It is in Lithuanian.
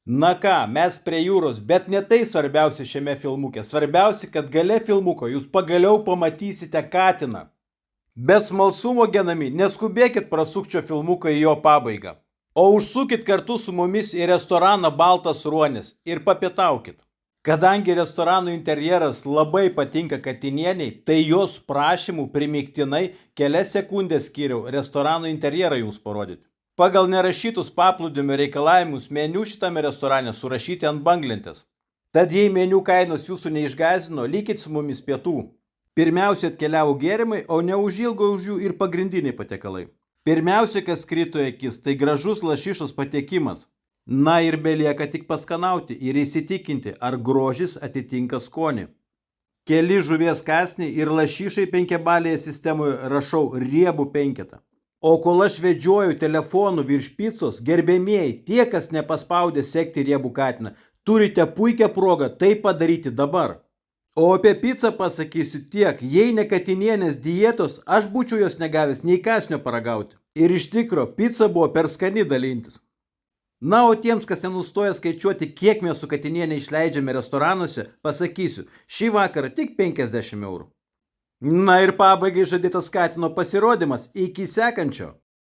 Na ką, mes prie jūros, bet ne tai svarbiausia šiame filmuke. Svarbiausia, kad gale filmuko jūs pagaliau pamatysite katiną. Bet smalsumo genami, neskubėkit prasukčio filmuko į jo pabaigą. O užsukit kartu su mumis į restoraną Baltas Ruonis ir papietaukit. Kadangi restorano interjeras labai patinka katinieniai, tai jos prašymų primiktinai kelias sekundės skiriau restorano interjerą jums parodyti. Pagal nerašytus paplūdimio reikalavimus meniu šitame restorane surašyti ant banglentės. Tad jei meniu kainos jūsų neišgąsdino, likit su mumis pietų. Pirmiausia atkeliavo gėrimai, o neužilgo už jų ir pagrindiniai patiekalai. Pirmiausia, kas krito į akis, tai gražus lašišos patiekimas. Na ir belieka tik paskanauti ir įsitikinti, ar grožis atitinka skonį. Keli žuvies kąsniai ir lašišai penkiabalėje sistemoje rašau riebų penketą. O kol aš vedžioju telefonu virš picos, gerbėmieji, tie, kas nepaspaudė sekti riebų katiną, turite puikią progą tai padaryti dabar. O apie pizzą pasakysiu tiek, jei ne katinienės dietos, aš būčiau jos negavęs nei kąsnio paragauti. Ir iš tikro, pizza buvo per skani dalintis. Na, o tiems, kas nenustoja skaičiuoti, kiek mes su katinienė išleidžiame restoranuose, pasakysiu, šį vakarą tik 50 eurų. Na ir pabaigai žadėtas katino pasirodymas. Iki sekančio.